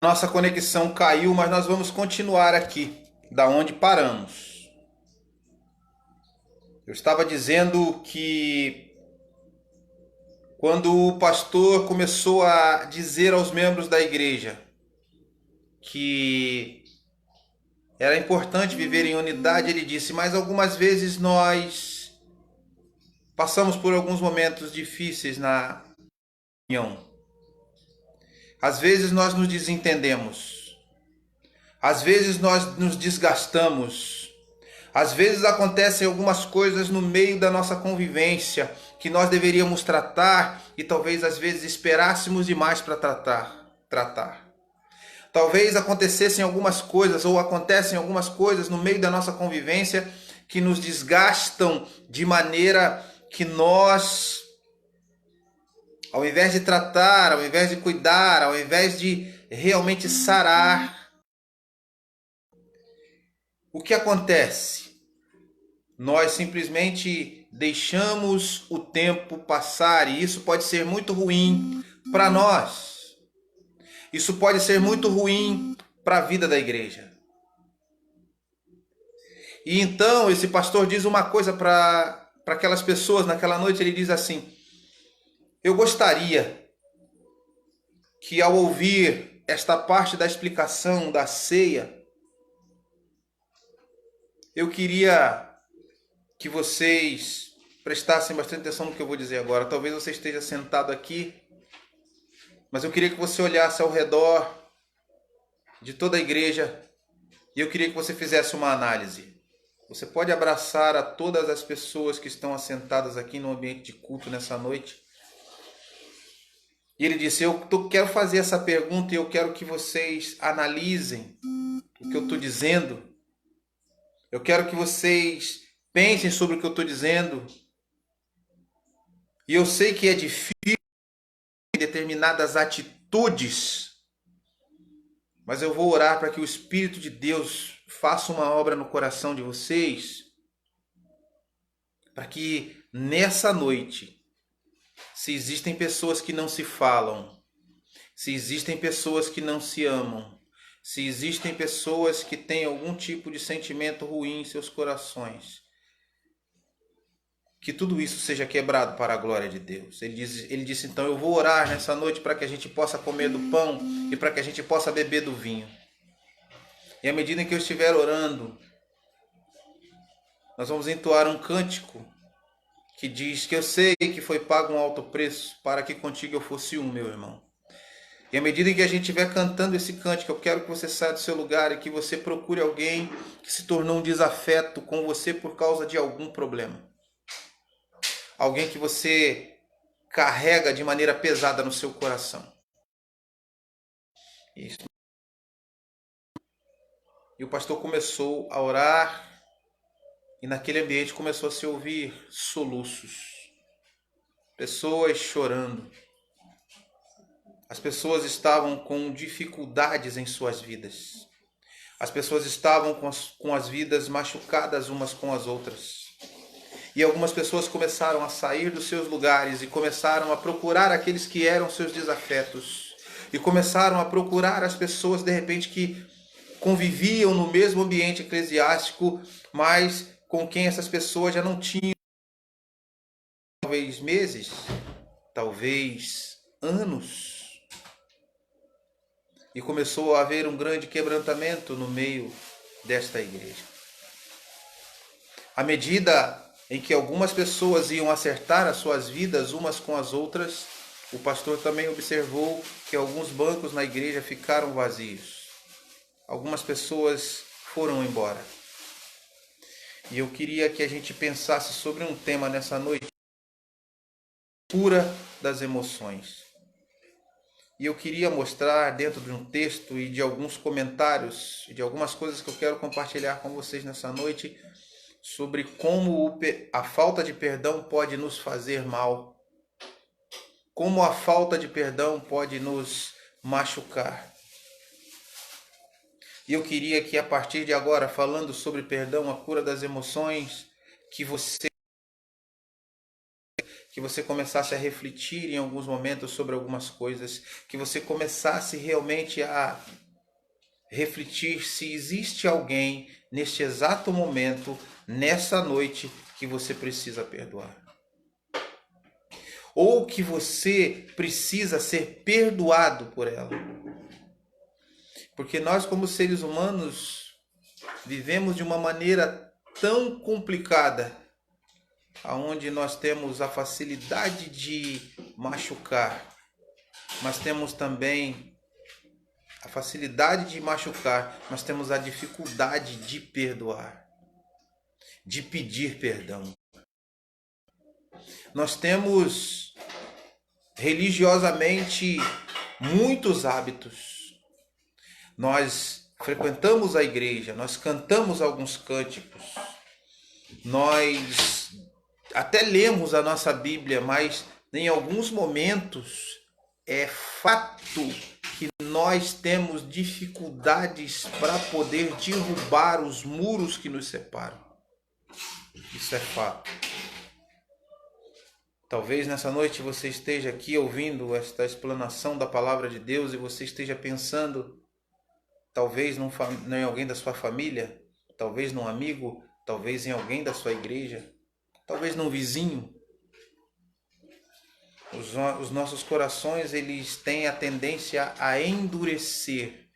Nossa conexão caiu, mas nós vamos continuar aqui, da onde paramos. Eu estava dizendo que quando o pastor começou a dizer aos membros da igreja que era importante viver em unidade, ele disse: mas algumas vezes nós passamos por alguns momentos difíceis na união. Às vezes nós nos desentendemos. Às vezes nós nos desgastamos. Às vezes acontecem algumas coisas no meio da nossa convivência que nós deveríamos tratar e talvez às vezes esperássemos demais para tratar. Talvez acontecessem algumas coisas ou acontecem algumas coisas no meio da nossa convivência que nos desgastam de maneira que nós, ao invés de tratar, ao invés de cuidar, ao invés de realmente sarar, o que acontece? Nós simplesmente deixamos o tempo passar e isso pode ser muito ruim para nós. Isso pode ser muito ruim para a vida da igreja. E então esse pastor diz uma coisa para aquelas pessoas naquela noite. Ele diz assim: eu gostaria que ao ouvir esta parte da explicação da ceia, eu queria que vocês prestassem bastante atenção no que eu vou dizer agora. Talvez você esteja sentado aqui, mas eu queria que você olhasse ao redor de toda a igreja e eu queria que você fizesse uma análise. Você pode abraçar a todas as pessoas que estão assentadas aqui no ambiente de culto nessa noite. E ele disse: eu quero fazer essa pergunta e eu quero que vocês analisem o que eu estou dizendo. Eu quero que vocês pensem sobre o que eu estou dizendo. E eu sei que é difícil determinadas atitudes, mas eu vou orar para que o Espírito de Deus faça uma obra no coração de vocês, para que nessa noite, se existem pessoas que não se falam, se existem pessoas que não se amam, se existem pessoas que têm algum tipo de sentimento ruim em seus corações, que tudo isso seja quebrado para a glória de Deus. Ele disse então: eu vou orar nessa noite para que a gente possa comer do pão e para que a gente possa beber do vinho. E à medida que eu estiver orando, nós vamos entoar um cântico que diz que eu sei que foi pago um alto preço para que contigo eu fosse um, meu irmão. E à medida que a gente estiver cantando esse cântico, eu quero que você saia do seu lugar e que você procure alguém que se tornou um desafeto com você por causa de algum problema. Alguém que você carrega de maneira pesada no seu coração. Isso. E o pastor começou a orar e naquele ambiente começou a se ouvir soluços. Pessoas chorando. As pessoas estavam com dificuldades em suas vidas. As pessoas estavam com as vidas machucadas umas com as outras. E algumas pessoas começaram a sair dos seus lugares e começaram a procurar aqueles que eram seus desafetos. E começaram a procurar as pessoas, de repente, que conviviam no mesmo ambiente eclesiástico, mas com quem essas pessoas já não tinham, talvez meses, talvez anos. E começou a haver um grande quebrantamento no meio desta igreja. À medida em que algumas pessoas iam acertar as suas vidas umas com as outras, o pastor também observou que alguns bancos na igreja ficaram vazios. Algumas pessoas foram embora. E eu queria que a gente pensasse sobre um tema nessa noite: cura das emoções. E eu queria mostrar dentro de um texto e de alguns comentários e de algumas coisas que eu quero compartilhar com vocês nessa noite sobre como a falta de perdão pode nos fazer mal. Como a falta de perdão pode nos machucar. E eu queria que a partir de agora, falando sobre perdão, a cura das emoções, que você que você começasse a refletir em alguns momentos sobre algumas coisas, que você começasse realmente a refletir se existe alguém neste exato momento, nessa noite, que você precisa perdoar. Ou que você precisa ser perdoado por ela. Porque nós, como seres humanos, vivemos de uma maneira tão complicada, onde nós temos a facilidade de machucar, mas temos também a facilidade de machucar, mas temos a dificuldade de perdoar, de pedir perdão. Nós temos religiosamente muitos hábitos. Nós frequentamos a igreja, nós cantamos alguns cânticos, nós até lemos a nossa Bíblia, mas em alguns momentos é fato que nós temos dificuldades para poder derrubar os muros que nos separam. Isso é fato. Talvez nessa noite você esteja aqui ouvindo esta explanação da palavra de Deus e você esteja pensando, talvez em alguém da sua família, talvez num amigo, talvez em alguém da sua igreja, talvez num vizinho. Os nossos corações, eles têm a tendência a endurecer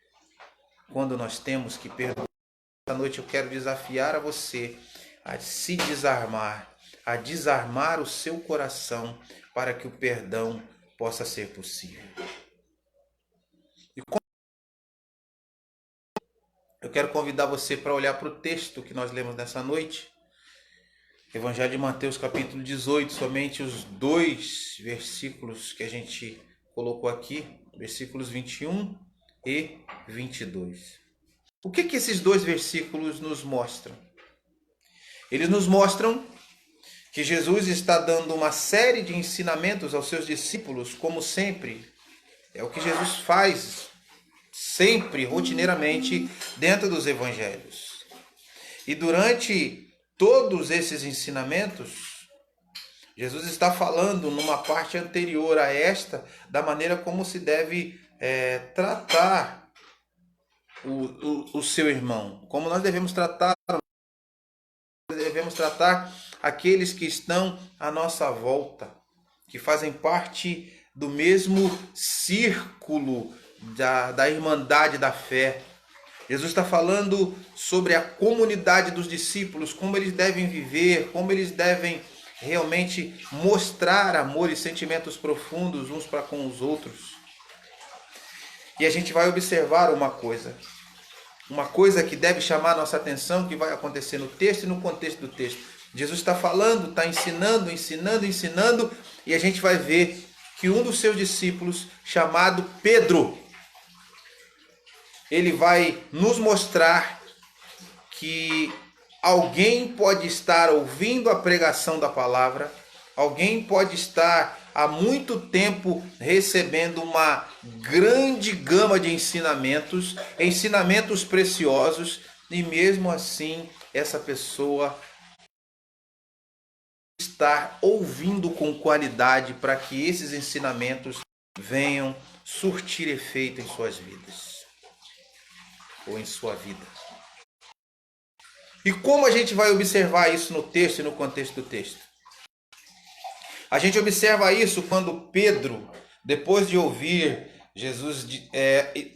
quando nós temos que perdoar. Esta noite eu quero desafiar a você a se desarmar, a desarmar o seu coração para que o perdão possa ser possível. Eu quero convidar você para olhar para o texto que nós lemos nessa noite. Evangelho de Mateus, capítulo 18, somente os 2 versículos que a gente colocou aqui, versículos 21 e 22. O que esses 2 versículos nos mostram? Eles nos mostram que Jesus está dando uma série de ensinamentos aos seus discípulos, como sempre. É o que Jesus faz sempre, rotineiramente, dentro dos evangelhos. E durante todos esses ensinamentos, Jesus está falando numa parte anterior a esta, da maneira como se deve tratar o seu irmão, como nós devemos tratar aqueles que estão à nossa volta, que fazem parte do mesmo círculo da irmandade da fé. Jesus está falando sobre a comunidade dos discípulos, como eles devem viver, como eles devem realmente mostrar amor e sentimentos profundos uns para com os outros. E a gente vai observar uma coisa que deve chamar a nossa atenção, que vai acontecer no texto e no contexto do texto. Jesus está falando, está ensinando, e a gente vai ver que um dos seus discípulos, chamado Pedro, ele vai nos mostrar que alguém pode estar ouvindo a pregação da palavra, alguém pode estar há muito tempo recebendo uma grande gama de ensinamentos preciosos, e mesmo assim essa pessoa estar ouvindo com qualidade para que esses ensinamentos venham surtir efeito em suas vidas. Ou em sua vida. E como a gente vai observar isso no texto e no contexto do texto? A gente observa isso quando Pedro, depois de ouvir Jesus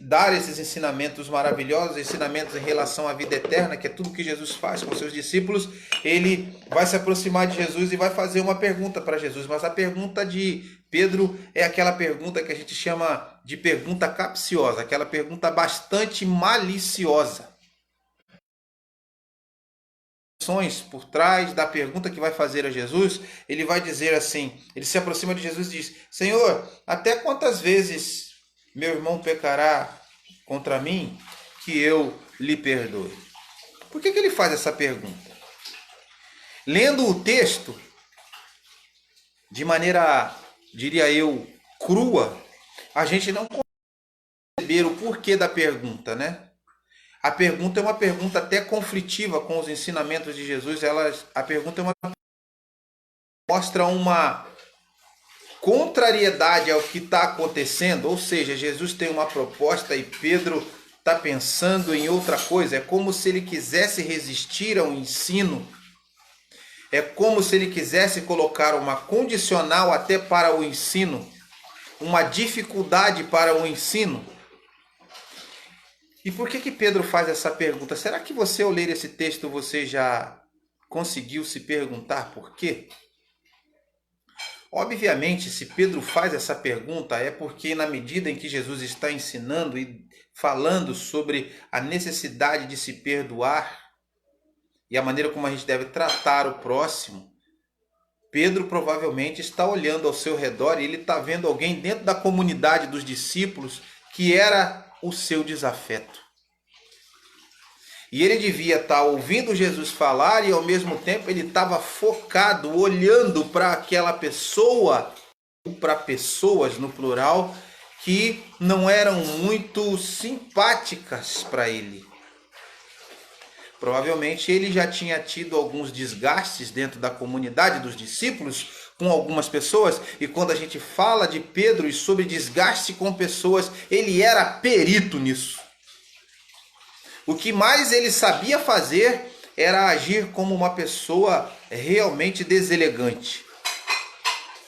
dar esses ensinamentos maravilhosos, ensinamentos em relação à vida eterna, que é tudo que Jesus faz com seus discípulos, ele vai se aproximar de Jesus e vai fazer uma pergunta para Jesus. Mas a pergunta de Pedro é aquela pergunta que a gente chama de pergunta capciosa, aquela pergunta bastante maliciosa. Por trás da pergunta que vai fazer a Jesus, ele vai dizer assim, ele se aproxima de Jesus e diz: Senhor, até quantas vezes meu irmão pecará contra mim que eu lhe perdoe? Por que ele faz essa pergunta? Lendo o texto de maneira, diria eu, crua, a gente não consegue perceber o porquê da pergunta, né? A pergunta é uma pergunta até conflitiva com os ensinamentos de Jesus. A pergunta mostra uma contrariedade ao que está acontecendo, ou seja, Jesus tem uma proposta e Pedro está pensando em outra coisa. É como se ele quisesse resistir ao ensino. É como se ele quisesse colocar uma condicional até para o ensino, uma dificuldade para o ensino. E por que Pedro faz essa pergunta? Será que você, ao ler esse texto, você já conseguiu se perguntar por quê? Obviamente, se Pedro faz essa pergunta, é porque na medida em que Jesus está ensinando e falando sobre a necessidade de se perdoar e a maneira como a gente deve tratar o próximo, Pedro provavelmente está olhando ao seu redor e ele está vendo alguém dentro da comunidade dos discípulos que era o seu desafeto. E ele devia estar ouvindo Jesus falar e ao mesmo tempo ele estava focado, olhando para aquela pessoa, ou para pessoas no plural, que não eram muito simpáticas para ele. Provavelmente ele já tinha tido alguns desgastes dentro da comunidade dos discípulos com algumas pessoas, e quando a gente fala de Pedro e sobre desgaste com pessoas, ele era perito nisso. O que mais ele sabia fazer era agir como uma pessoa realmente deselegante.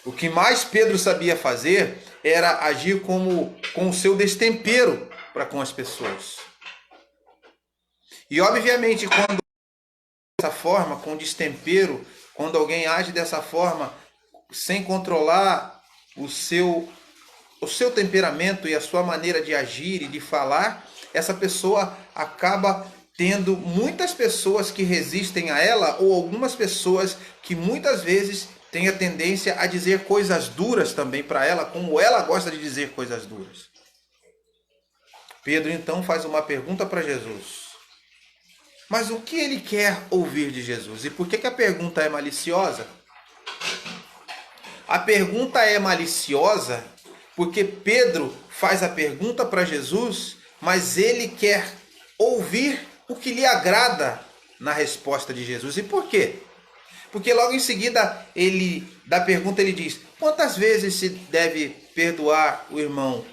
O que mais Pedro sabia fazer era agir com o seu destempero para com as pessoas. E obviamente quando dessa forma, com destempero, quando alguém age dessa forma, sem controlar o seu temperamento e a sua maneira de agir e de falar, essa pessoa acaba tendo muitas pessoas que resistem a ela, ou algumas pessoas que muitas vezes têm a tendência a dizer coisas duras também para ela, como ela gosta de dizer coisas duras. Pedro então faz uma pergunta para Jesus. Mas o que ele quer ouvir de Jesus? E por que a pergunta é maliciosa? A pergunta é maliciosa porque Pedro faz a pergunta para Jesus, mas ele quer ouvir o que lhe agrada na resposta de Jesus. E por quê? Porque logo em seguida da pergunta ele diz: quantas vezes se deve perdoar o irmão?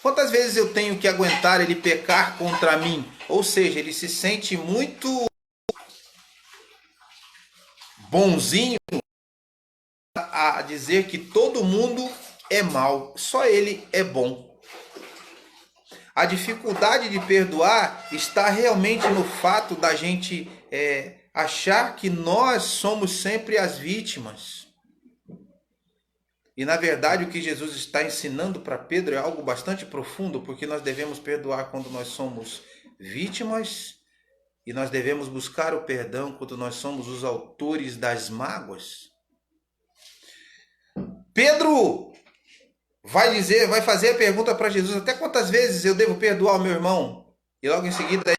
Quantas vezes eu tenho que aguentar ele pecar contra mim? Ou seja, ele se sente muito bonzinho a dizer que todo mundo é mal, só ele é bom. A dificuldade de perdoar está realmente no fato da gente achar que nós somos sempre as vítimas. E na verdade o que Jesus está ensinando para Pedro é algo bastante profundo, porque nós devemos perdoar quando nós somos vítimas e nós devemos buscar o perdão quando nós somos os autores das mágoas. Pedro vai fazer a pergunta para Jesus: até quantas vezes eu devo perdoar o meu irmão? E logo em seguida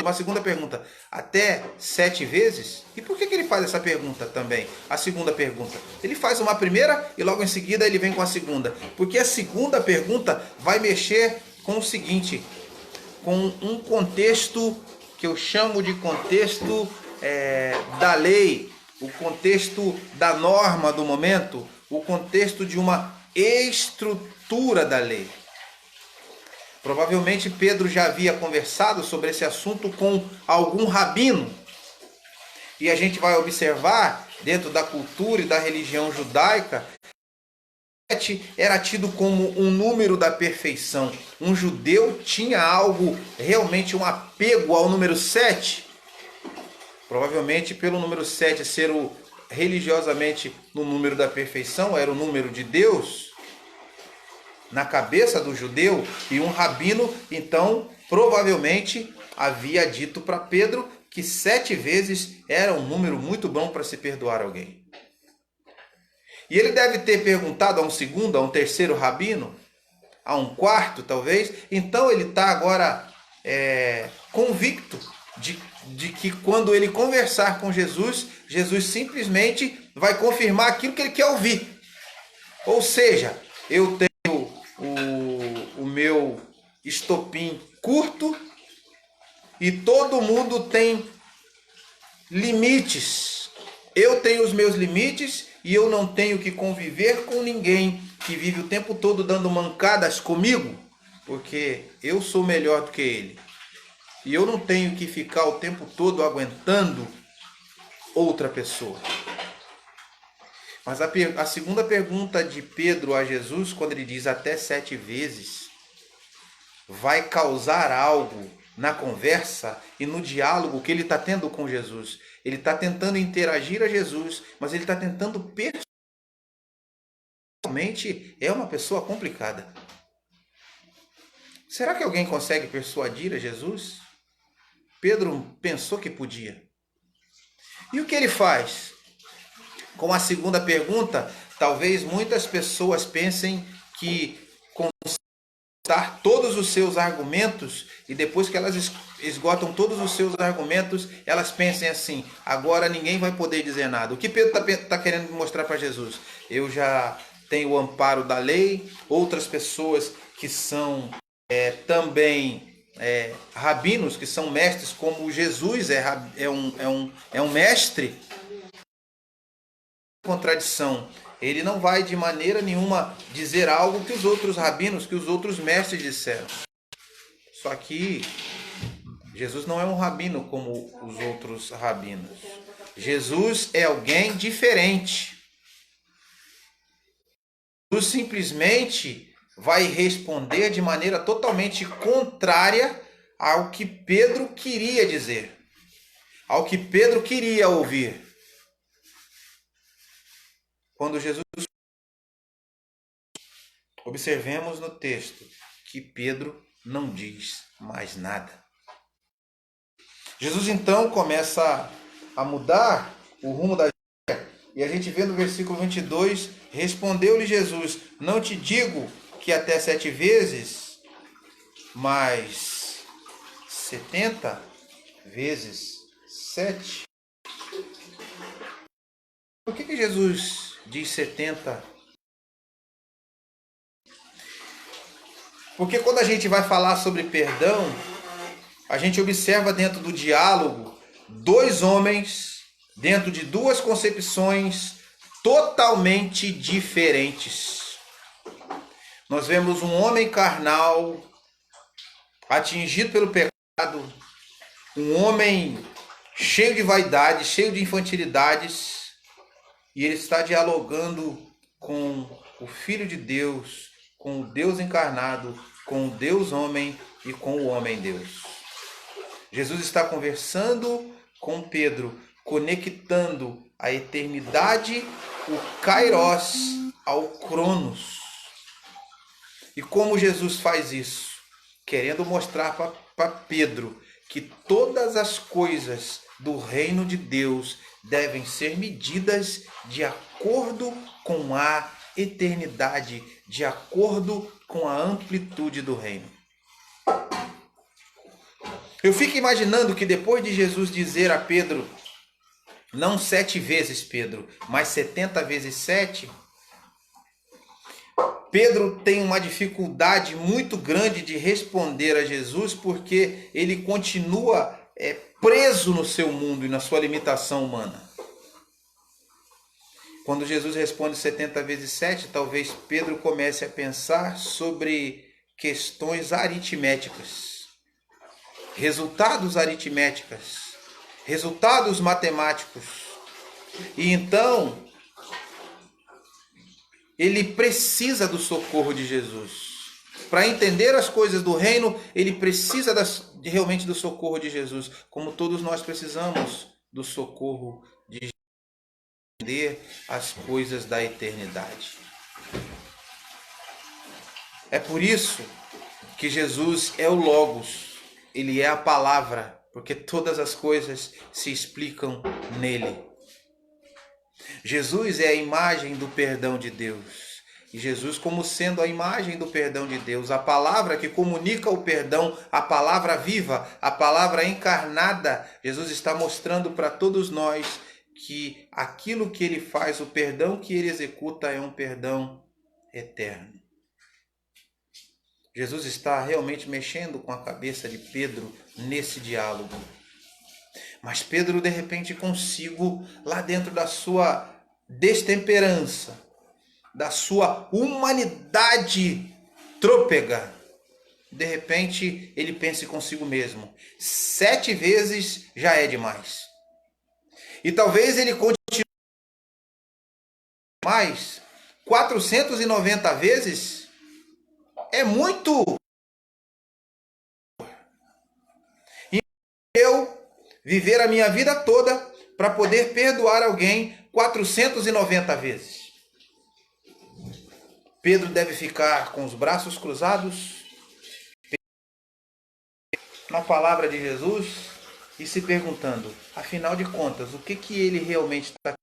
uma segunda pergunta: até 7 vezes? E por que ele faz essa pergunta também? A segunda pergunta. Ele faz uma primeira e logo em seguida ele vem com a segunda. Porque a segunda pergunta vai mexer com o seguinte, com um contexto que eu chamo de contexto da lei, o contexto da norma do momento, o contexto de uma estrutura da lei. Provavelmente Pedro já havia conversado sobre esse assunto com algum rabino. E a gente vai observar, dentro da cultura e da religião judaica, 7 era tido como um número da perfeição. Um judeu tinha algo, realmente um apego ao número 7. Provavelmente pelo número 7 ser religiosamente no número da perfeição, era o número de Deus na cabeça do judeu, e um rabino, então, provavelmente havia dito para Pedro que 7 vezes era um número muito bom para se perdoar alguém. E ele deve ter perguntado a um segundo, a um terceiro rabino, a um quarto talvez, então ele está agora convicto de que quando ele conversar com Jesus, Jesus simplesmente vai confirmar aquilo que ele quer ouvir. Ou seja, eu tenho o meu estopim curto e todo mundo tem limites. Eu tenho os meus limites e eu não tenho que conviver com ninguém que vive o tempo todo dando mancadas comigo, porque eu sou melhor do que ele. E eu não tenho que ficar o tempo todo aguentando outra pessoa. Mas a segunda pergunta de Pedro a Jesus, quando ele diz até 7 vezes, vai causar algo na conversa e no diálogo que ele está tendo com Jesus. Ele está tentando interagir a Jesus, mas ele está tentando persuadir. Realmente é uma pessoa complicada. Será que alguém consegue persuadir a Jesus? Pedro pensou que podia. E o que ele faz? Com a segunda pergunta, talvez muitas pessoas pensem que constar todos os seus argumentos e depois que elas esgotam todos os seus argumentos, elas pensem assim, agora ninguém vai poder dizer nada. O que Pedro está querendo mostrar para Jesus? Eu já tenho o amparo da lei, outras pessoas que são também rabinos, que são mestres, como Jesus é um mestre. Contradição. Ele não vai de maneira nenhuma dizer algo que os outros rabinos, que os outros mestres disseram. Só que Jesus não é um rabino como os outros rabinos. Jesus é alguém diferente. Jesus simplesmente vai responder de maneira totalmente contrária ao que Pedro queria dizer, ao que Pedro queria ouvir. Quando Jesus... Observemos no texto que Pedro não diz mais nada. Jesus então começa a mudar o rumo da história, e a gente vê no versículo 22, respondeu-lhe Jesus, não te digo que até 7 vezes, mas 70 vezes 7. Por que Jesus diz 70? Porque quando a gente vai falar sobre perdão, a gente observa dentro do diálogo 2 homens dentro de 2 concepções totalmente diferentes. Nós vemos um homem carnal atingido pelo pecado, um homem cheio de vaidade, cheio de infantilidades, e ele está dialogando com o Filho de Deus, com o Deus encarnado, com o Deus homem e com o homem Deus. Jesus está conversando com Pedro, conectando a eternidade, o Kairos, ao Cronos. E como Jesus faz isso? Querendo mostrar para Pedro que todas as coisas do reino de Deus devem ser medidas de acordo com a eternidade, de acordo com a amplitude do reino. Eu fico imaginando que depois de Jesus dizer a Pedro, não 7 vezes, Pedro, mas 70 vezes 7, Pedro tem uma dificuldade muito grande de responder a Jesus, porque ele continua preso no seu mundo e na sua limitação humana. Quando Jesus responde 70 vezes 7, talvez Pedro comece a pensar sobre questões aritméticas, resultados aritméticos, resultados matemáticos. E então ele precisa do socorro de Jesus. Para entender as coisas do reino, ele precisa realmente do socorro de Jesus, como todos nós precisamos do socorro de Jesus para entender as coisas da eternidade. É por isso que Jesus é o Logos, ele é a palavra, porque todas as coisas se explicam nele. Jesus é a imagem do perdão de Deus. E Jesus, como sendo a imagem do perdão de Deus, a palavra que comunica o perdão, a palavra viva, a palavra encarnada, Jesus está mostrando para todos nós que aquilo que ele faz, o perdão que ele executa é um perdão eterno. Jesus está realmente mexendo com a cabeça de Pedro nesse diálogo. Mas Pedro, de repente, consigo, lá dentro da sua destemperança, da sua humanidade trôpega, de repente ele pense consigo mesmo: 7 vezes já é demais. E talvez ele continue mais. 490 vezes é muito. E eu viver a minha vida toda para poder perdoar alguém 490 vezes. Pedro deve ficar com os braços cruzados na palavra de Jesus e se perguntando, afinal de contas, o que ele realmente está.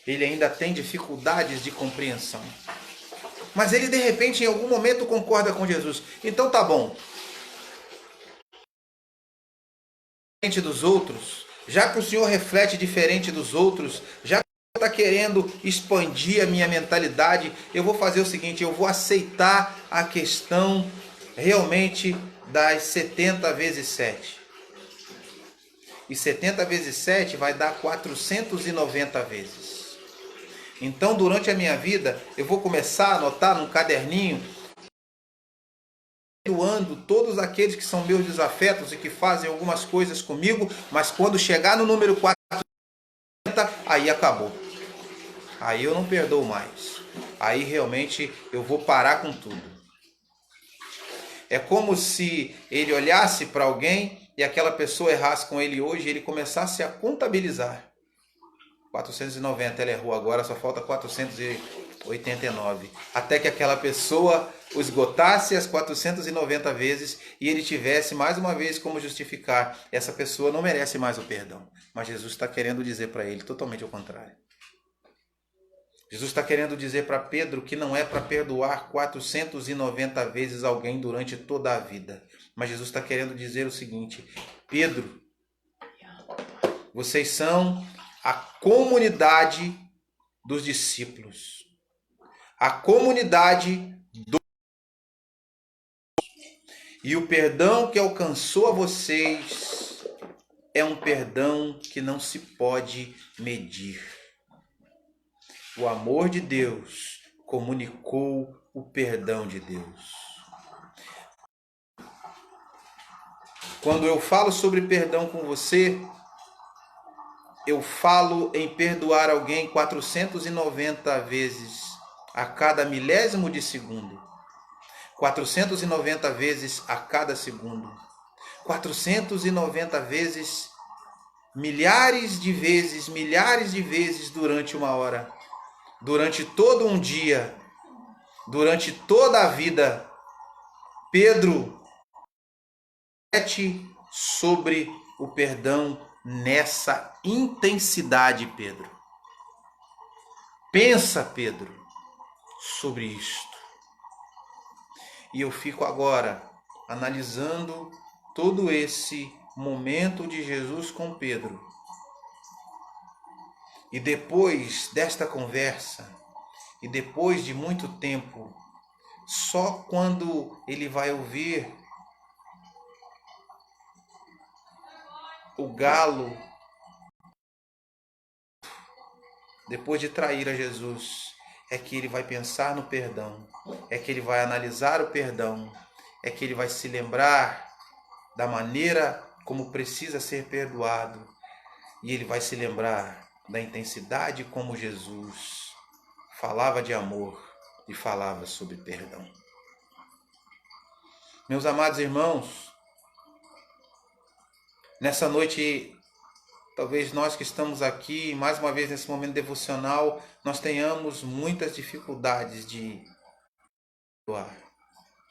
Ele ainda tem dificuldades de compreensão. Mas ele de repente em algum momento concorda com Jesus. Então tá bom. Diferente dos outros, já que o Senhor reflete diferente dos outros, já que o Senhor está querendo expandir a minha mentalidade, eu vou fazer o seguinte, eu vou aceitar a questão realmente das 70 vezes 7. E 70 vezes 7 vai dar 490 vezes. Então, durante a minha vida, eu vou começar a anotar num caderninho, perdoando todos aqueles que são meus desafetos e que fazem algumas coisas comigo, mas quando chegar no número 490, aí acabou. Aí eu não perdoo mais. Aí realmente eu vou parar com tudo. É como se ele olhasse para alguém e aquela pessoa errasse com ele hoje e ele começasse a contabilizar. 490, ela errou agora, só falta 489. Até que aquela pessoa o esgotasse as 490 vezes e ele tivesse mais uma vez como justificar. Essa pessoa não merece mais o perdão. Mas Jesus está querendo dizer para ele totalmente o contrário. Jesus está querendo dizer para Pedro que não é para perdoar 490 vezes alguém durante toda a vida. Mas Jesus está querendo dizer o seguinte: Pedro, vocês são a comunidade dos discípulos, a comunidade do... E o perdão que alcançou a vocês é um perdão que não se pode medir. O amor de Deus comunicou o perdão de Deus. Quando eu falo sobre perdão com você, eu falo em perdoar alguém 490 vezes a cada milésimo de segundo. 490 vezes a cada segundo. 490 vezes, milhares de vezes durante uma hora. Durante todo um dia. Durante toda a vida. Pedro reflete sobre o perdão nessa intensidade, Pedro. Pensa, Pedro, sobre isto. E eu fico agora analisando todo esse momento de Jesus com Pedro. E depois desta conversa, e depois de muito tempo, só quando ele vai ouvir o galo, depois de trair a Jesus, é que ele vai pensar no perdão, é que ele vai analisar o perdão, é que ele vai se lembrar da maneira como precisa ser perdoado, e ele vai se lembrar da intensidade como Jesus falava de amor e falava sobre perdão. Meus amados irmãos, nessa noite, talvez nós que estamos aqui, mais uma vez nesse momento devocional, nós tenhamos muitas dificuldades de perdoar.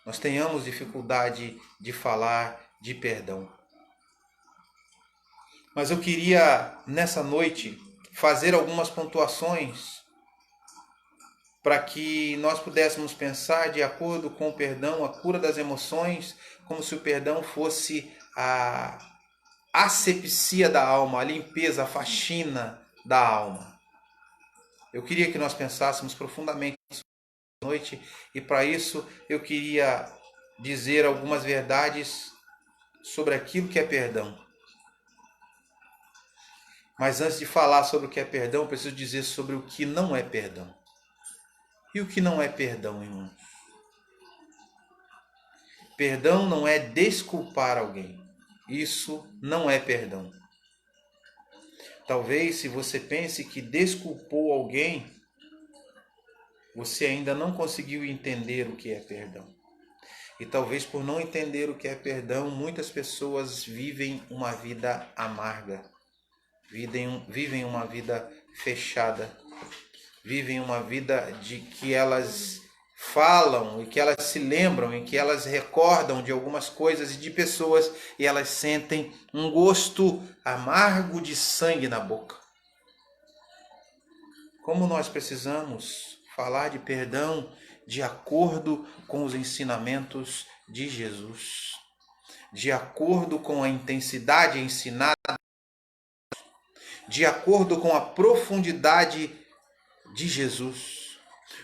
Nós tenhamos dificuldade de falar de perdão. Mas eu queria, nessa noite, fazer algumas pontuações para que nós pudéssemos pensar de acordo com o perdão, a cura das emoções, como se o perdão fosse a asepsia da alma, a limpeza, a faxina da alma. Eu queria que nós pensássemos profundamente nessa noite e para isso eu queria dizer algumas verdades sobre aquilo que é perdão. Mas antes de falar sobre o que é perdão, eu preciso dizer sobre o que não é perdão. E o que não é perdão, irmãos? Perdão não é desculpar alguém. Isso não é perdão. Talvez se você pense que desculpou alguém, você ainda não conseguiu entender o que é perdão. E talvez por não entender o que é perdão, muitas pessoas vivem uma vida amarga, vivem uma vida fechada, vivem uma vida de que elas falam e que elas se lembram e que elas recordam de algumas coisas e de pessoas e elas sentem um gosto amargo de sangue na boca. Como nós precisamos falar de perdão de acordo com os ensinamentos de Jesus, de acordo com a intensidade ensinada, de acordo com a profundidade de Jesus.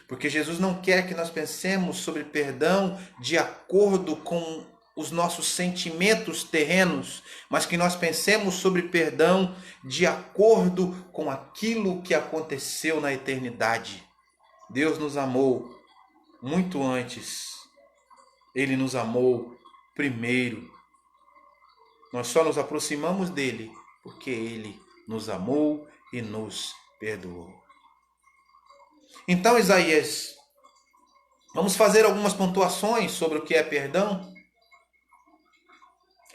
Porque Jesus não quer que nós pensemos sobre perdão de acordo com os nossos sentimentos terrenos, mas que nós pensemos sobre perdão de acordo com aquilo que aconteceu na eternidade. Deus nos amou muito antes. Ele nos amou primeiro. Nós só nos aproximamos dele porque ele nos amou e nos perdoou. Então, Isaías, vamos fazer algumas pontuações sobre o que é perdão?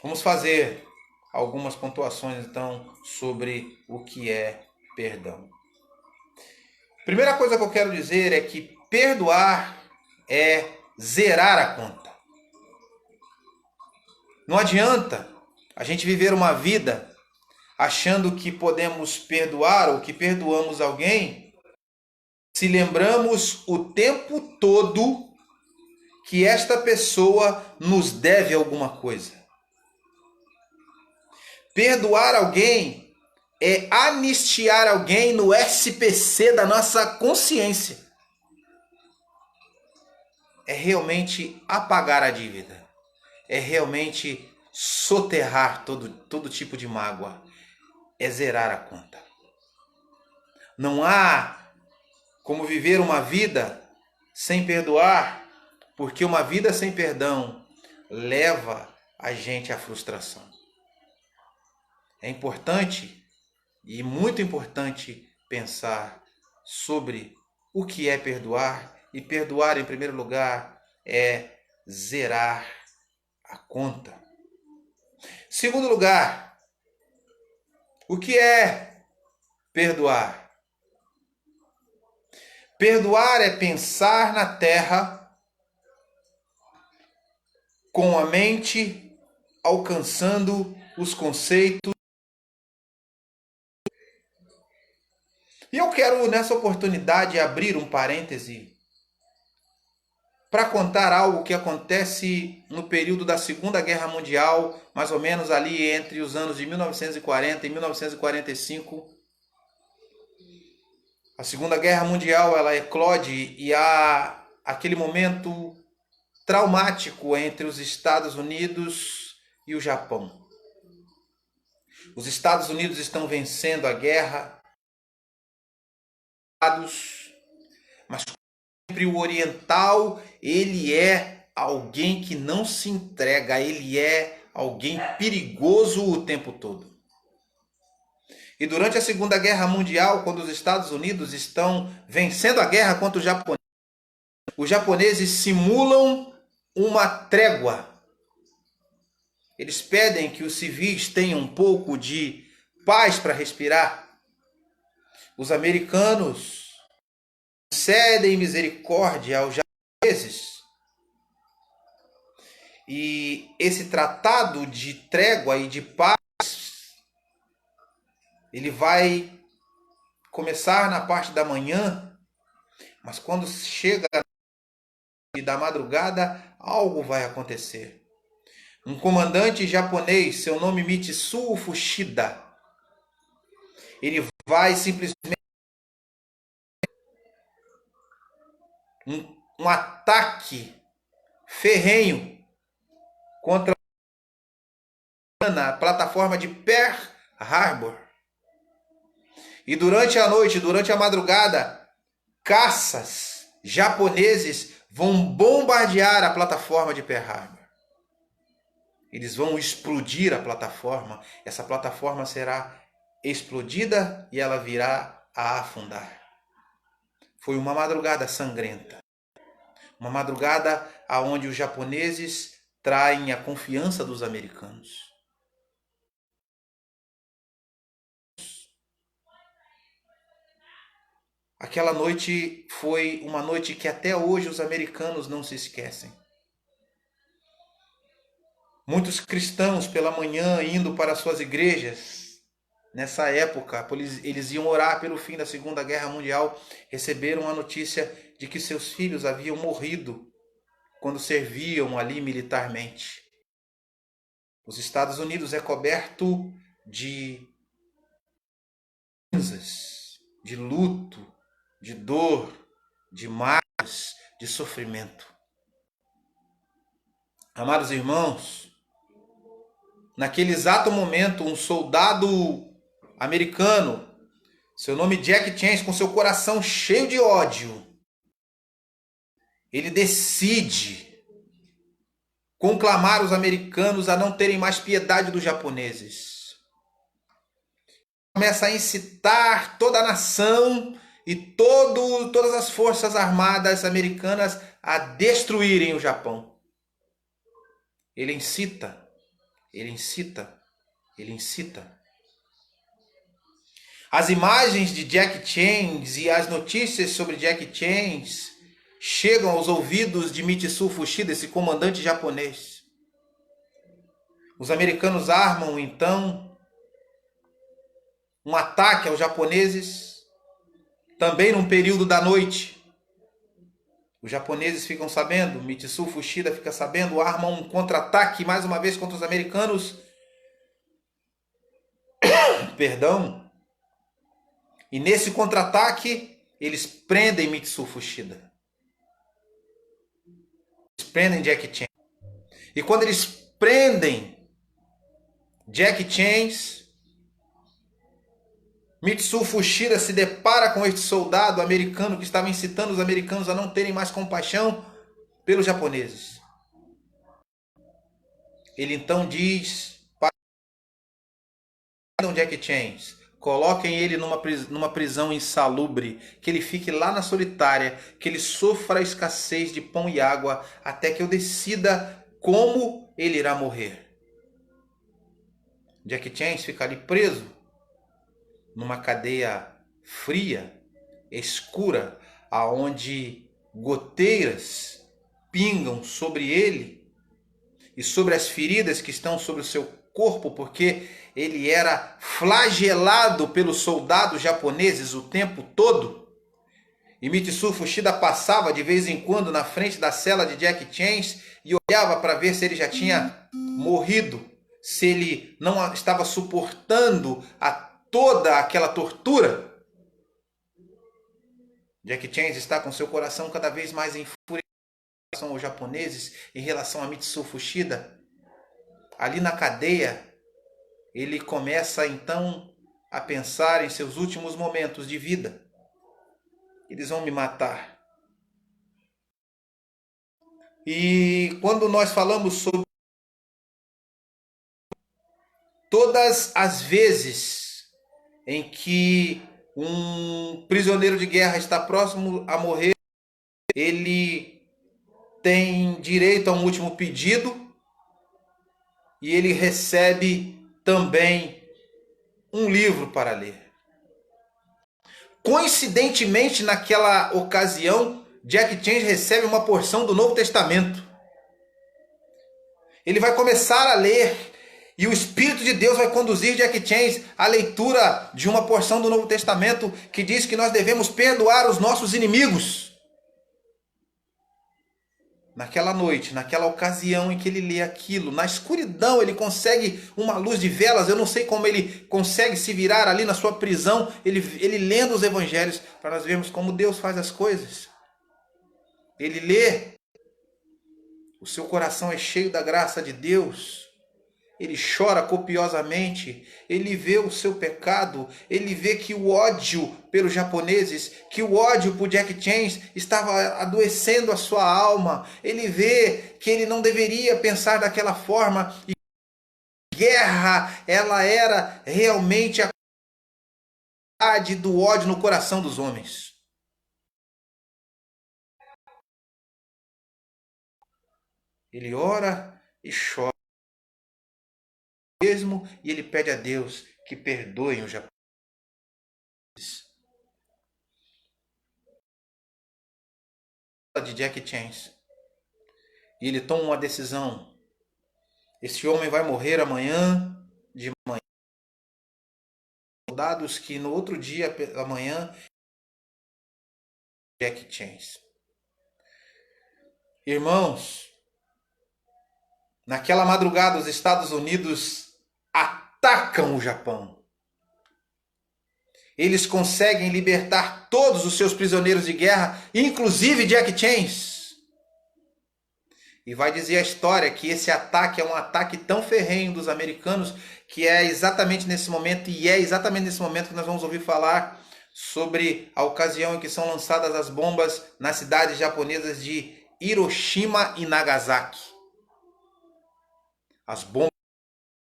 Vamos fazer algumas pontuações, então, sobre o que é perdão. Primeira coisa que eu quero dizer é que perdoar é zerar a conta. Não adianta a gente viver uma vida achando que podemos perdoar ou que perdoamos alguém se lembramos o tempo todo que esta pessoa nos deve alguma coisa. Perdoar alguém é anistiar alguém no SPC da nossa consciência. É realmente apagar a dívida. É realmente soterrar todo tipo de mágoa. É zerar a conta. Não há como viver uma vida sem perdoar, porque uma vida sem perdão leva a gente à frustração. É importante e muito importante pensar sobre o que é perdoar, e perdoar, em primeiro lugar, é zerar a conta. Segundo lugar, o que é perdoar? Perdoar é pensar na terra com a mente alcançando os conceitos. E eu quero, nessa oportunidade, abrir um parêntese para contar algo que acontece no período da Segunda Guerra Mundial, mais ou menos ali entre os anos de 1940 e 1945. A Segunda Guerra Mundial, ela eclode e há aquele momento traumático entre os Estados Unidos e o Japão. Os Estados Unidos estão vencendo a guerra, mas sempre o oriental, ele é alguém que não se entrega, ele é alguém perigoso o tempo todo. E durante a Segunda Guerra Mundial, quando os Estados Unidos estão vencendo a guerra contra os japoneses simulam uma trégua. Eles pedem que os civis tenham um pouco de paz para respirar. Os americanos cedem misericórdia aos japoneses. E esse tratado de trégua e de paz, ele vai começar na parte da manhã, mas quando chega da madrugada, algo vai acontecer. Um comandante japonês, seu nome Mitsuo Fuchida, ele vai simplesmente um ataque ferrenho contra a plataforma de Pearl Harbor. E durante a noite, durante a madrugada, caças japoneses vão bombardear a plataforma de Pearl Harbor. Eles vão explodir a plataforma. Essa plataforma será explodida e ela virá a afundar. Foi uma madrugada sangrenta. Uma madrugada onde os japoneses traem a confiança dos americanos. Aquela noite foi uma noite que até hoje os americanos não se esquecem. Muitos cristãos pela manhã indo para suas igrejas, nessa época, eles iam orar pelo fim da Segunda Guerra Mundial, receberam a notícia de que seus filhos haviam morrido quando serviam ali militarmente. Os Estados Unidos é coberto de cinzas, de luto, de dor, de mágoas, de sofrimento. Amados irmãos, naquele exato momento, um soldado americano, seu nome Jack Chance, com seu coração cheio de ódio, ele decide conclamar os americanos a não terem mais piedade dos japoneses. Começa a incitar toda a nação e todas as forças armadas americanas a destruírem o Japão. Ele incita. As imagens de Jack Chance e as notícias sobre Jack Chance chegam aos ouvidos de Mitsu Fuchida, esse comandante japonês. Os americanos armam, então, um ataque aos japoneses, também num período da noite. Os japoneses ficam sabendo, Mitsu Fuchida fica sabendo, armam um contra-ataque, mais uma vez, contra os americanos. Perdão. E nesse contra-ataque, eles prendem Mitsu Fuchida. Prendem Jack Chance. E quando eles prendem Jack Chance, Mitsu Fuchida se depara com este soldado americano que estava incitando os americanos a não terem mais compaixão pelos japoneses. Ele então diz para Jack Chance, coloquem ele numa prisão insalubre, que ele fique lá na solitária, que ele sofra a escassez de pão e água, até que eu decida como ele irá morrer. Jack Chance fica ali preso, numa cadeia fria, escura, aonde goteiras pingam sobre ele e sobre as feridas que estão sobre o seu corpo, porque ele era flagelado pelos soldados japoneses o tempo todo. E Mitsu Fuchida passava de vez em quando na frente da cela de Jack Chance e olhava para ver se ele já tinha morrido, se ele não estava suportando toda aquela tortura. Jack Chance está com seu coração cada vez mais enfurecido em relação aos japoneses, em relação a Mitsu Fuchida. Ali na cadeia, ele começa então a pensar em seus últimos momentos de vida. Eles vão me matar. E quando nós falamos sobre todas as vezes em que um prisioneiro de guerra está próximo a morrer, ele tem direito a um último pedido e ele recebe também um livro para ler. Coincidentemente, naquela ocasião, Jack Chance recebe uma porção do Novo Testamento. Ele vai começar a ler e o Espírito de Deus vai conduzir Jack Chance à leitura de uma porção do Novo Testamento que diz que nós devemos perdoar os nossos inimigos. Naquela noite, naquela ocasião em que ele lê aquilo, na escuridão ele consegue uma luz de velas, eu não sei como ele consegue se virar ali na sua prisão, ele lendo os evangelhos, para nós vermos como Deus faz as coisas. Ele lê, o seu coração é cheio da graça de Deus, ele chora copiosamente, ele vê o seu pecado, ele vê que o ódio pelos japoneses, que o ódio por Jack Chan estava adoecendo a sua alma, ele vê que ele não deveria pensar daquela forma, e a guerra, ela era realmente a verdade do ódio no coração dos homens. Ele ora e chora mesmo, e ele pede a Deus que perdoem os japoneses. De Jack Chan. E ele toma uma decisão. Esse homem vai morrer amanhã de manhã. Soldados que no outro dia pela manhã, Jack Chan. Irmãos, naquela madrugada os Estados Unidos atacam o Japão. Eles conseguem libertar todos os seus prisioneiros de guerra, inclusive Jack Chan. E vai dizer a história que esse ataque é um ataque tão ferrenho dos americanos que é exatamente nesse momento, e é exatamente nesse momento que nós vamos ouvir falar sobre a ocasião em que são lançadas as bombas nas cidades japonesas de Hiroshima e Nagasaki. As bombas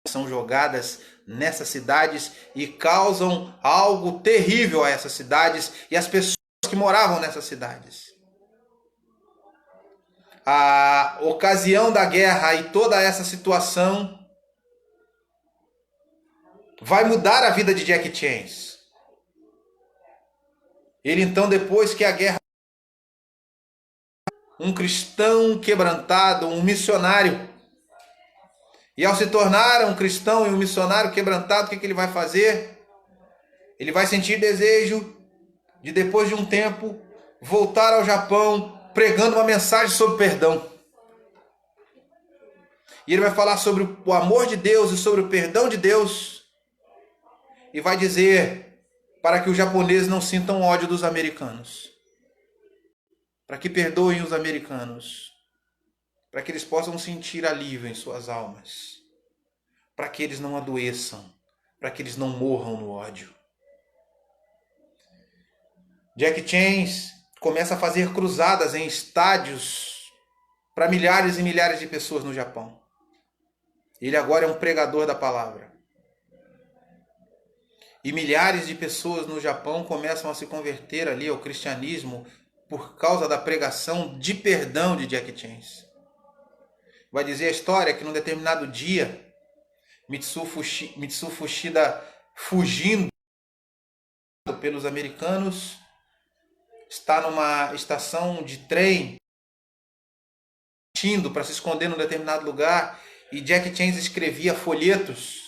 são jogadas nessas cidades e causam algo terrível a essas cidades e às pessoas que moravam nessas cidades. A ocasião da guerra e toda essa situação vai mudar a vida de Jack Chan. Ele então, depois que a guerra, um cristão quebrantado, um missionário. E ao se tornar um cristão e um missionário quebrantado, o que ele vai fazer? Ele vai sentir desejo de, depois de um tempo, voltar ao Japão pregando uma mensagem sobre perdão. E ele vai falar sobre o amor de Deus e sobre o perdão de Deus. E vai dizer para que os japoneses não sintam ódio dos americanos. Para que perdoem os americanos. Para que eles possam sentir alívio em suas almas. Para que eles não adoeçam. Para que eles não morram no ódio. Jack Chan começa a fazer cruzadas em estádios para milhares e milhares de pessoas no Japão. Ele agora é um pregador da palavra. E milhares de pessoas no Japão começam a se converter ali ao cristianismo por causa da pregação de perdão de Jack Chan. Vai dizer a história que num determinado dia, Mitsuo Fuchida, fugindo pelos americanos, está numa estação de trem, indo para se esconder num determinado lugar, e Jack Chan escrevia folhetos.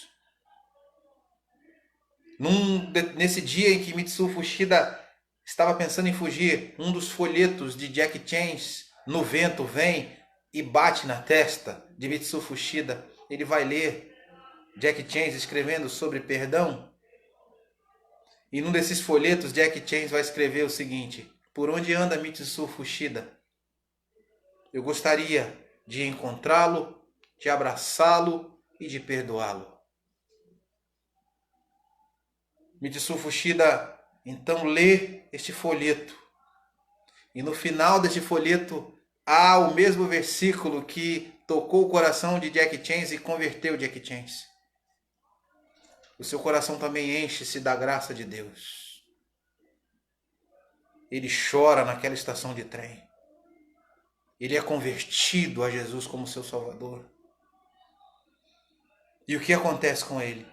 Nesse dia em que Mitsuo Fuchida estava pensando em fugir, um dos folhetos de Jack Chan no vento vem e bate na testa de Mitsuo Fuchida. Ele vai ler Jack Chan escrevendo sobre perdão. E num desses folhetos, Jack Chan vai escrever o seguinte: por onde anda Mitsuo Fuchida? Eu gostaria de encontrá-lo, de abraçá-lo e de perdoá-lo. Mitsuo Fuchida então lê este folheto. E no final deste folheto há o mesmo versículo que tocou o coração de Jack Chan e converteu Jack Chan. O seu coração também enche-se da graça de Deus. Ele chora naquela estação de trem. Ele é convertido a Jesus como seu Salvador. E o que acontece com ele?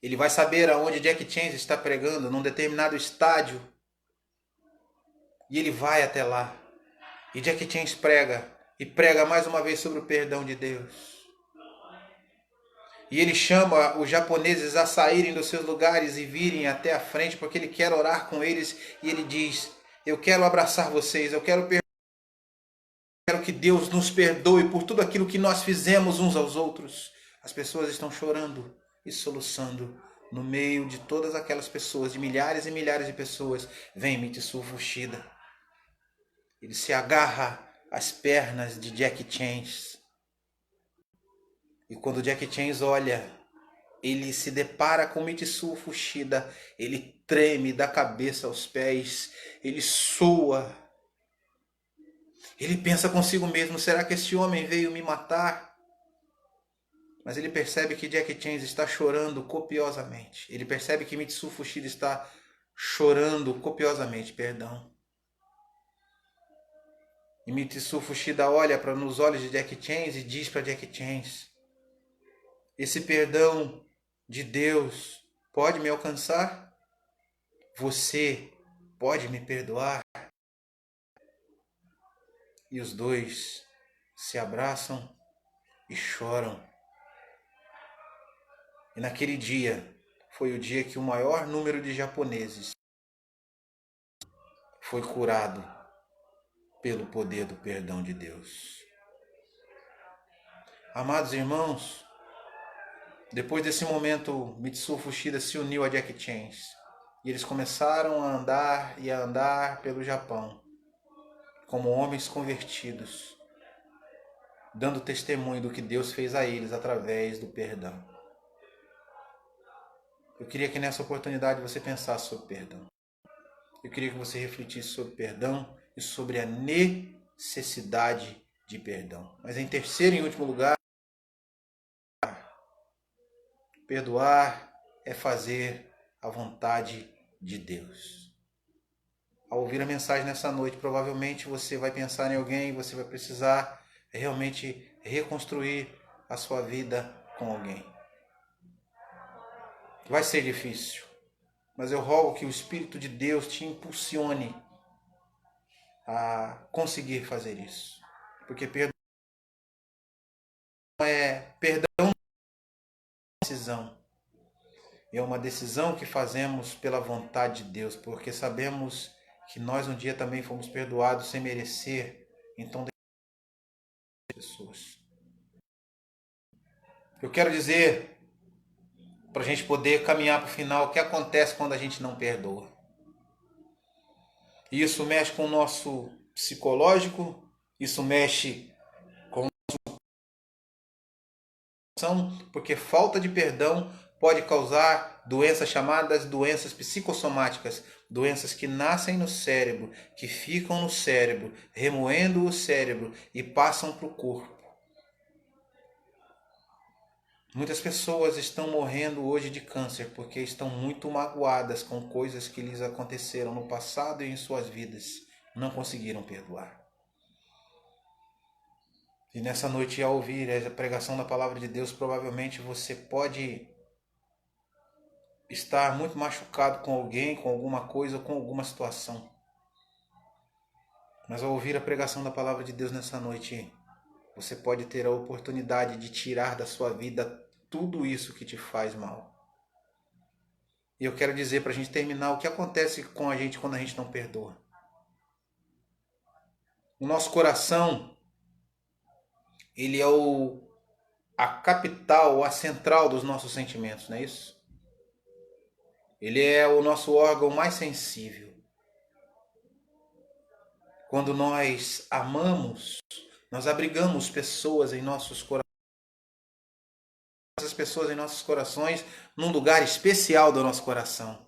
Ele vai saber aonde Jack Chan está pregando, num determinado estádio. E ele vai até lá. E Jack Chan prega. E prega mais uma vez sobre o perdão de Deus. E ele chama os japoneses a saírem dos seus lugares e virem até a frente, porque ele quer orar com eles. E ele diz: eu quero abraçar vocês, eu quero que Deus nos perdoe por tudo aquilo que nós fizemos uns aos outros. As pessoas estão chorando e soluçando. No meio de todas aquelas pessoas, de milhares e milhares de pessoas, vem Mitsuo Fuchida. Ele se agarra às pernas de Jack Chan. E quando Jackie Chan olha, ele se depara com Mitsuo Fuchida, ele treme da cabeça aos pés, ele sua. Ele pensa consigo mesmo, será que esse homem veio me matar? Mas ele percebe que Jackie Chan está chorando copiosamente. Ele percebe que Mitsuo Fuchida está chorando copiosamente, perdão. E Mitsuo Fuchida olha nos olhos de Jackie Chan e diz para Jackie Chan: esse perdão de Deus pode me alcançar? Você pode me perdoar? E os dois se abraçam e choram. E naquele dia foi o dia que o maior número de japoneses foi curado pelo poder do perdão de Deus. Amados irmãos, depois desse momento, Mitsuo Fuchida se uniu a Jackie Chan e eles começaram a andar e a andar pelo Japão como homens convertidos, dando testemunho do que Deus fez a eles através do perdão. Eu queria que nessa oportunidade você pensasse sobre perdão. Eu queria que você refletisse sobre perdão e sobre a necessidade de perdão. Mas em terceiro e último lugar, perdoar é fazer a vontade de Deus. Ao ouvir a mensagem nessa noite, provavelmente você vai pensar em alguém, você vai precisar realmente reconstruir a sua vida com alguém. Vai ser difícil, mas eu rogo que o Espírito de Deus te impulsione a conseguir fazer isso. Porque perdão é decisão. É uma decisão que fazemos pela vontade de Deus, porque sabemos que nós um dia também fomos perdoados sem merecer. Então, pessoas. Eu quero dizer, para a gente poder caminhar para o final, o que acontece quando a gente não perdoa. Isso mexe com o nosso psicológico, isso mexe com o nosso, porque falta de perdão pode causar doenças chamadas doenças psicossomáticas, doenças que nascem no cérebro, que ficam no cérebro, remoendo o cérebro e passam para o corpo. Muitas pessoas estão morrendo hoje de câncer porque estão muito magoadas com coisas que lhes aconteceram no passado e em suas vidas. Não conseguiram perdoar. E nessa noite, ao ouvir a pregação da palavra de Deus, provavelmente você pode estar muito machucado com alguém, com alguma coisa, com alguma situação. Mas ao ouvir a pregação da palavra de Deus nessa noite, você pode ter a oportunidade de tirar da sua vida tudo isso que te faz mal. E eu quero dizer para a gente terminar o que acontece com a gente quando a gente não perdoa. O nosso coração, ele é a capital, a central dos nossos sentimentos, não é isso? Ele é o nosso órgão mais sensível. Quando nós amamos, nós abrigamos pessoas em nossos corações. Essas pessoas em nossos corações num lugar especial do nosso coração.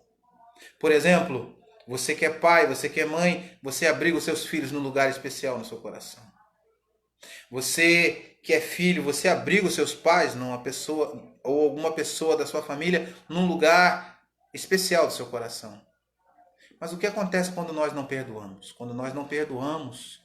Por exemplo, você que é pai, você que é mãe, você abriga os seus filhos num lugar especial no seu coração. Você que é filho, você abriga os seus pais, numa pessoa ou alguma pessoa da sua família, num lugar especial do seu coração. Mas o que acontece quando nós não perdoamos? Quando nós não perdoamos,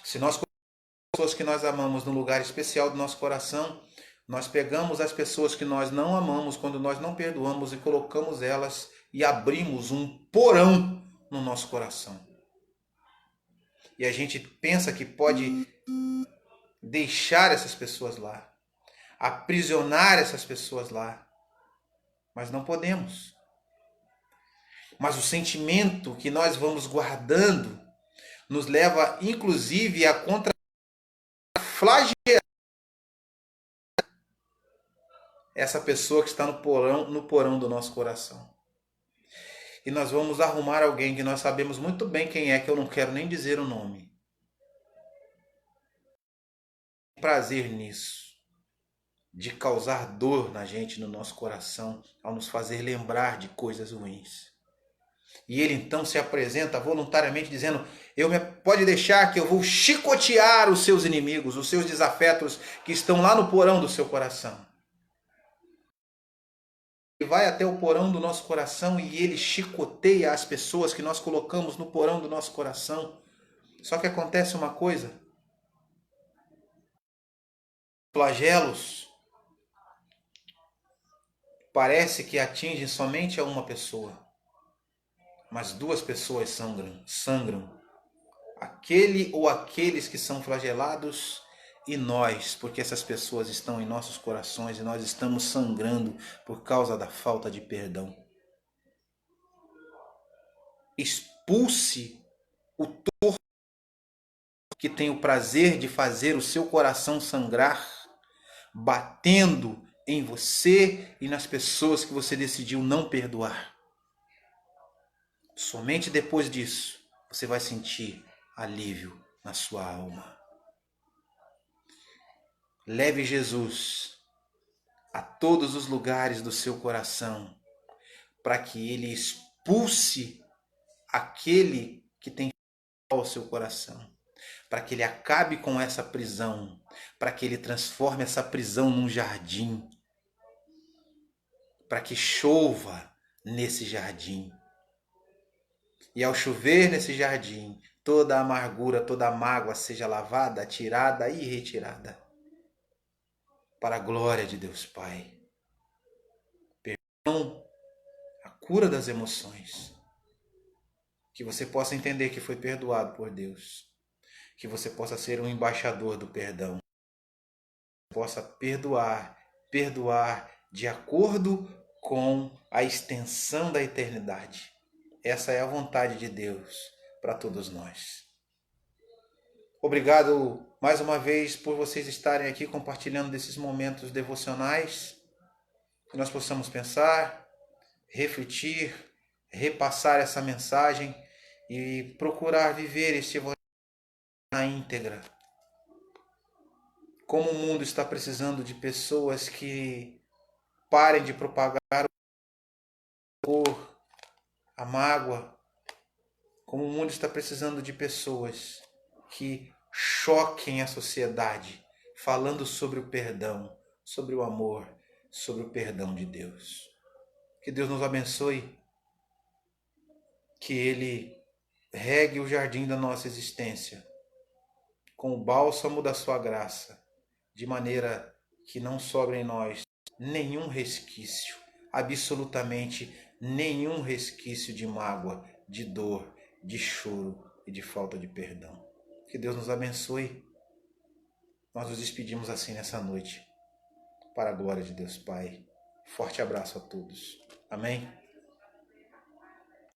se nós colocamos as pessoas que nós amamos num lugar especial do nosso coração, nós pegamos as pessoas que nós não amamos quando nós não perdoamos e colocamos elas e abrimos um porão no nosso coração. E a gente pensa que pode deixar essas pessoas lá, aprisionar essas pessoas lá, mas não podemos. Mas o sentimento que nós vamos guardando nos leva inclusive a flagelar essa pessoa que está no porão do nosso coração. E nós vamos arrumar alguém que nós sabemos muito bem quem é, que eu não quero nem dizer o nome. Prazer nisso. de causar dor na gente, no nosso coração, ao nos fazer lembrar de coisas ruins. E ele então se apresenta voluntariamente dizendo: pode deixar que eu vou chicotear os seus inimigos, os seus desafetos que estão lá no porão do seu coração. Ele vai até o porão do nosso coração e ele chicoteia as pessoas que nós colocamos no porão do nosso coração. Só que acontece uma coisa: flagelos parece que atingem somente a uma pessoa, mas duas pessoas sangram. Aquele ou aqueles que são flagelados e nós, porque essas pessoas estão em nossos corações e nós estamos sangrando por causa da falta de perdão. Expulse o torto que tem o prazer de fazer o seu coração sangrar, batendo em você e nas pessoas que você decidiu não perdoar. Somente depois disso você vai sentir alívio na sua alma. Leve Jesus a todos os lugares do seu coração, para que ele expulse aquele que tem ao seu coração, para que ele acabe com essa prisão, para que ele transforme essa prisão num jardim, para que chova nesse jardim. E ao chover nesse jardim, toda a amargura, toda a mágoa seja lavada, tirada e retirada. Para a glória de Deus Pai. Perdão, a cura das emoções. Que você possa entender que foi perdoado por Deus. Que você possa ser um embaixador do perdão. Que possa perdoar de acordo com a extensão da eternidade. Essa é a vontade de Deus para todos nós. Obrigado mais uma vez por vocês estarem aqui compartilhando desses momentos devocionais. Que nós possamos pensar, refletir, repassar essa mensagem e procurar viver este evangelho na íntegra. Como o mundo está precisando de pessoas que parem de propagar o horror, a mágoa. Como o mundo está precisando de pessoas que choquem a sociedade, falando sobre o perdão, sobre o amor, sobre o perdão de Deus. Que Deus nos abençoe, que Ele regue o jardim da nossa existência com o bálsamo da sua graça, de maneira que não sobre em nós nenhum resquício, absolutamente nenhum resquício de mágoa, de dor, de choro e de falta de perdão. Que Deus nos abençoe. Nós nos despedimos assim nessa noite, para a glória de Deus Pai. Forte abraço a todos. Amém?